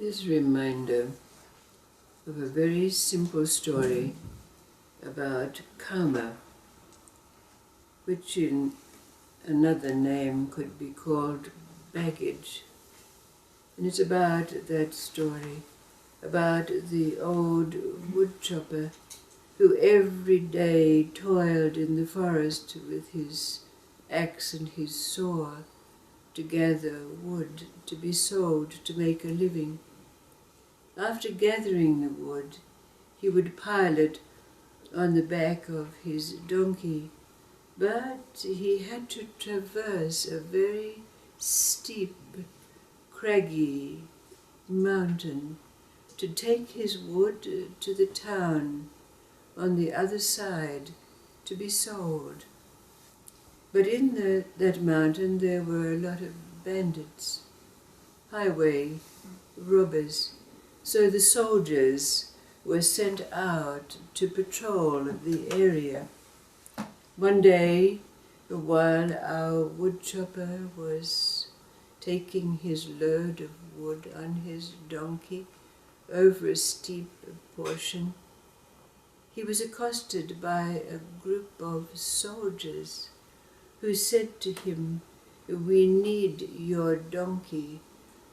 This reminder of a very simple story about karma, which in another name could be called baggage. And it's about that story, about the old woodchopper who every day toiled in the forest with his axe and his saw to gather wood to be sold to make a living. After gathering the wood, he would pile it on the back of his donkey, but he had to traverse a very steep, craggy mountain to take his wood to the town on the other side to be sold. But in that mountain there were a lot of bandits, highway robbers, so the soldiers were sent out to patrol the area. One day, while our woodchopper was taking his load of wood on his donkey over a steep portion, he was accosted by a group of soldiers who said to him, "We need your donkey.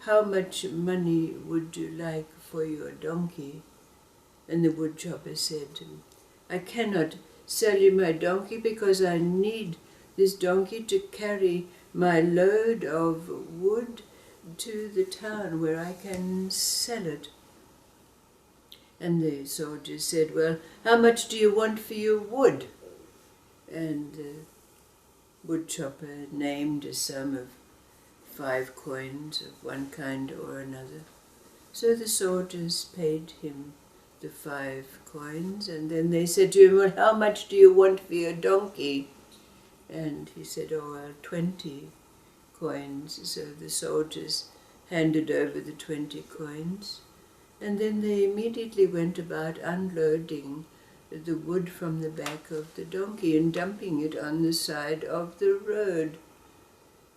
How much money would you like for your donkey?" And the woodchopper said, "I cannot sell you my donkey because I need this donkey to carry my load of wood to the town where I can sell it." And the soldiers said, "Well, how much do you want for your wood?" And the woodchopper named a sum of 5 coins of one kind or another. So the soldiers paid him the 5 coins, and then they said to him, "Well, how much do you want for your donkey?" And he said, "Oh, well, 20 coins. So the soldiers handed over the 20 coins, and then they immediately went about unloading the wood from the back of the donkey and dumping it on the side of the road.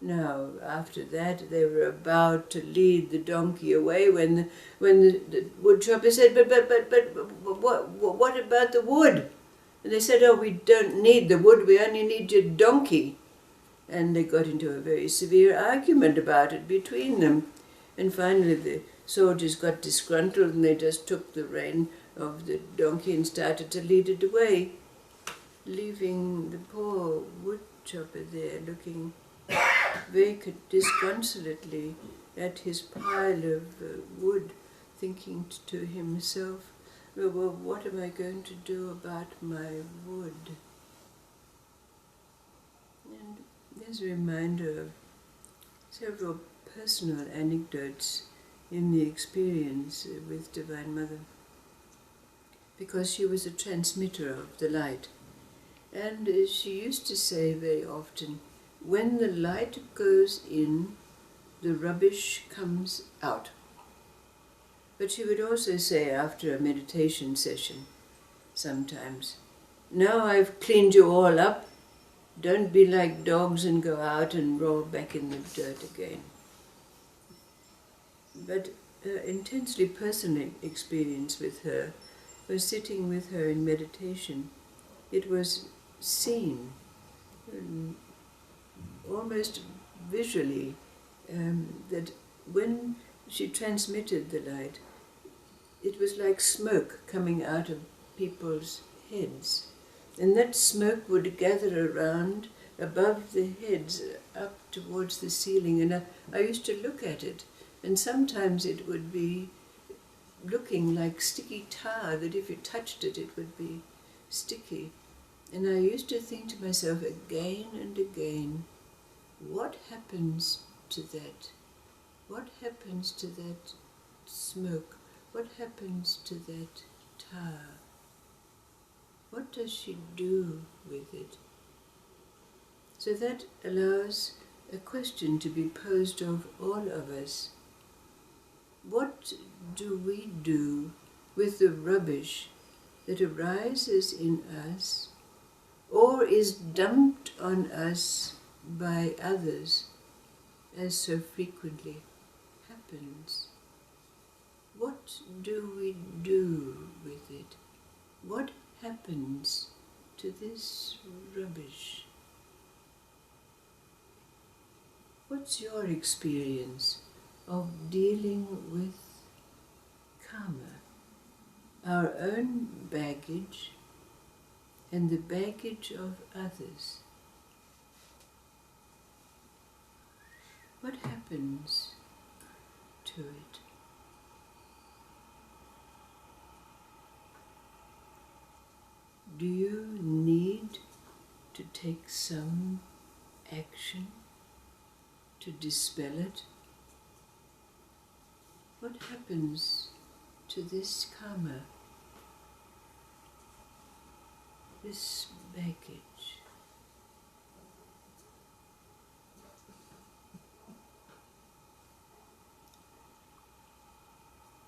Now, after that, they were about to lead the donkey away when the woodchopper said, but what about the wood?" And they said, "Oh, we don't need the wood, we only need your donkey." And they got into a very severe argument about it between them. And finally the soldiers got disgruntled and they just took the rein of the donkey and started to lead it away, leaving the poor woodchopper there looking very disconsolately at his pile of wood, thinking to himself, "Well, what am I going to do about my wood?" And there's a reminder of several personal anecdotes in the experience with Divine Mother, because she was a transmitter of the light. And she used to say very often, when the light goes in, the rubbish comes out. But she would also say after a meditation session, sometimes, "Now I've cleaned you all up, don't be like dogs and go out and roll back in the dirt again." But her intensely personal experience with her was sitting with her in meditation. It was seen, almost visually, that when she transmitted the light, it was like smoke coming out of people's heads. And that smoke would gather around above the heads up towards the ceiling. And I used to look at it, and sometimes it would be looking like sticky tar, that if you touched it, it would be sticky. And I used to think to myself again and again, what happens to that? What happens to that smoke? What happens to that tar? What does she do with it? So that allows a question to be posed of all of us. What do we do with the rubbish that arises in us or is dumped on us by others, as so frequently happens? what do we do with it? What happens to this rubbish? What's your experience of dealing with karma, our own baggage and the baggage of others? What happens to it? Do you need to take some action to dispel it? What happens to this karma, this baggage?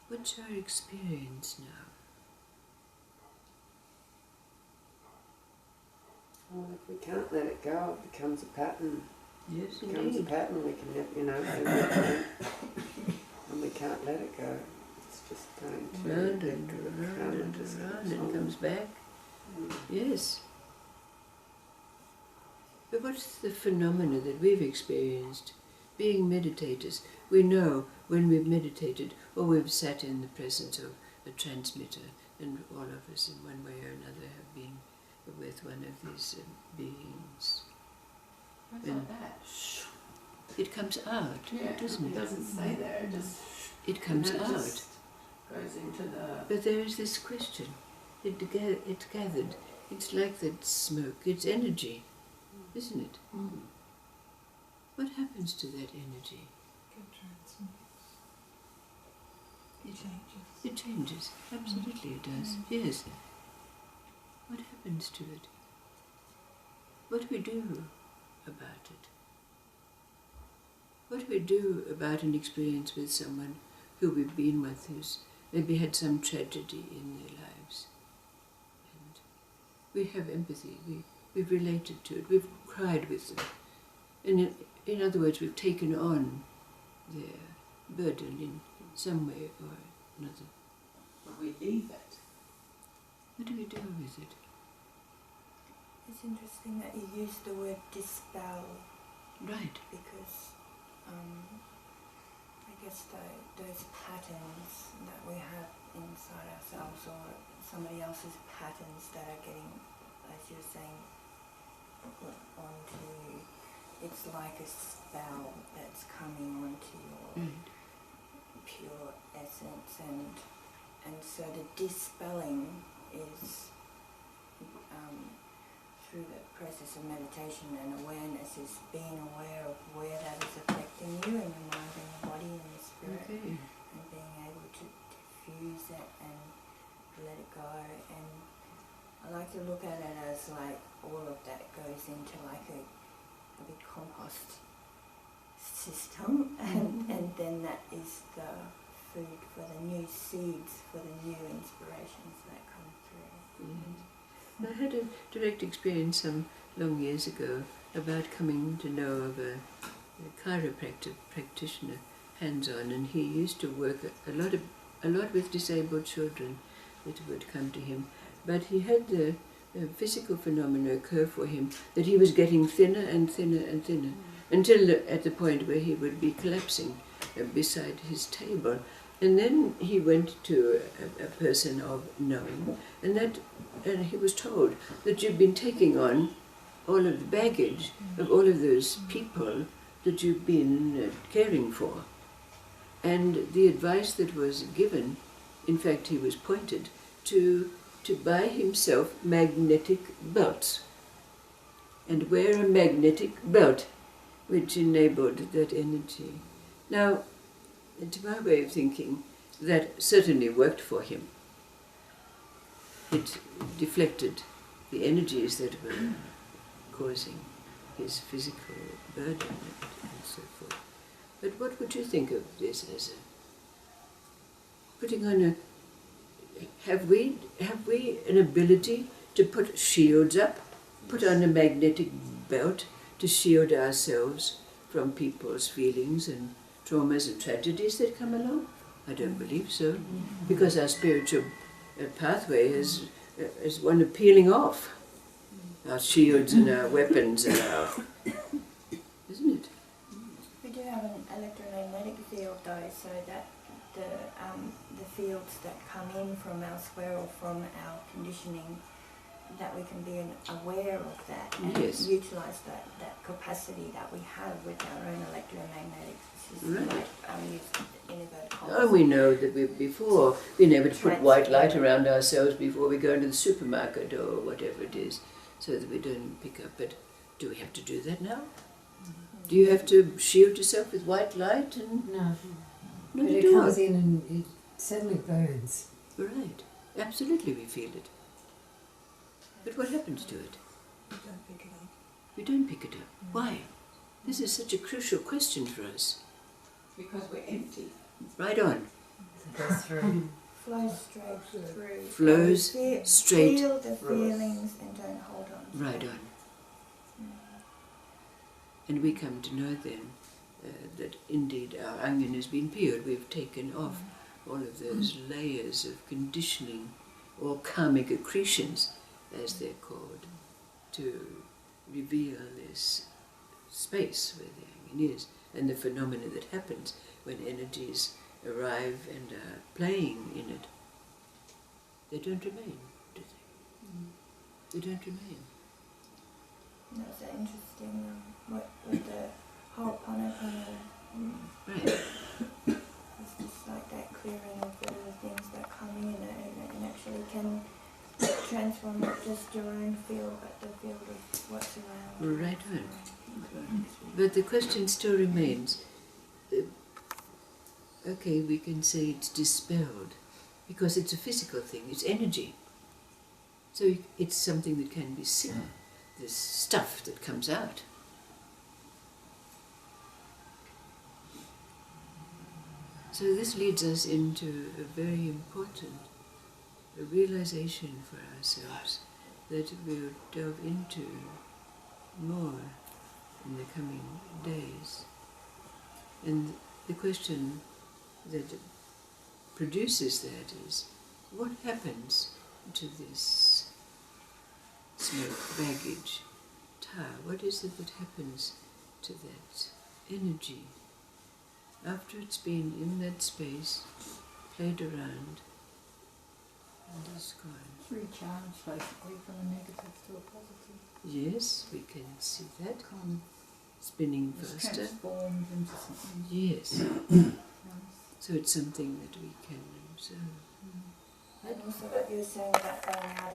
What's our experience now? Well, if we can't let it go, it becomes a pattern. Yes, It becomes a indeed. pattern. We can, and we can't let it go. It's just going to Round get and to the round karma and just round goes and on. comes back. Mm. Yes. But what's the phenomena that we've experienced? Being meditators, we know when we've meditated or we've sat in the presence of a transmitter, and all of us in one way or another have been with one of these beings. What's And like that? it comes out, doesn't it it? doesn't stay there. It just It comes and it out. just goes into the. But there is this question. It's gathered. It's like that smoke. It's energy, isn't it? What happens to that energy? It changes. It changes. Absolutely it does. Yes. What happens to it? What do we do about it? What do we do about an experience with someone who we've been with who's maybe had some tragedy in their lives? And we have empathy. We've related to it. We've cried with them. And in other words, we've taken on their burden in some way or another. But we leave it. What do we do with it? It's interesting that you use the word dispel, Right. because I guess those patterns that we have inside ourselves, or somebody else's patterns that are getting, as you're saying, put onto, it's like a spell that's coming onto your pure essence, and so the dispelling is through the process of meditation and awareness, is being aware of where that is affecting you in your mind and your body and your spirit, Okay. and being able to diffuse it and let it go. And I like to look at it as like all of that goes into like a big compost system, and then that is the food for the new seeds, for the new inspirations that come through. I had a direct experience some long years ago about coming to know of a chiropractor practitioner, hands-on, and he used to work a lot with disabled children that would come to him. But he had the physical phenomena occur for him that he was getting thinner and thinner and thinner, until at the point where he would be collapsing beside his table. And then he went to a person of knowing, and he was told that you've been taking on all of the baggage of all of those people that you've been caring for. And the advice that was given, in fact he was pointed to buy himself magnetic belts and wear a magnetic belt which enabled that energy. Now, to my way of thinking, that certainly worked for him. It deflected the energies that were causing his physical burden and so forth. But what would you think of this as putting on a... Have we an ability to put shields up, put on a magnetic belt to shield ourselves from people's feelings and traumas and tragedies that come along? I don't believe so, because our spiritual pathway is one of peeling off our shields and our weapons and our, isn't it? We do have an electromagnetic field though, so that the fields that come in from elsewhere or from our conditioning, that we can be aware of that and Yes. utilise that capacity that we have with our own electromagnetic system. Right. Like, used in inverted commas. And we know that we've before been able to put white light around ourselves before we go into the supermarket or whatever it is, so that we don't pick up. But do we have to do that now? Do you have to shield yourself with white light? And No, no, but you it don't. comes in and it suddenly burns. Right, absolutely, we feel it. But what happens to it? You don't pick it up. We don't pick it up. Why? This is such a crucial question for us. Because we're empty. Right on. It goes through. Flows straight through. Flows straight. Feel the feelings and don't hold on. to Right them. on. And we come to know then that indeed our onion has been peeled. We've taken off all of those layers of conditioning or karmic accretions, as they're called, to reveal this space where the onion is and the phenomena that happens when energies arrive and are playing in it. They don't remain, do they? They don't remain. That's interesting. What with the Ho'oponopono, Right. it's just like that clearing of all the things that come in and actually can transform not just your own field, but the field of what's around. Right on. But the question still remains. Okay, we can say it's dispelled because it's a physical thing, it's energy. So it's something that can be seen, this stuff that comes out. So this leads us into a very important realization for ourselves that we'll delve into more in the coming days. And the question that produces that is, what happens to this smoke, baggage, tar? What is it that happens to that energy after it's been in that space, played around, and is gone? Recharge basically from a negative to a positive. Yes, we can see that spinning It's faster. transformed into something Yes, nice. so it's something that we can observe. And also what you were saying about going out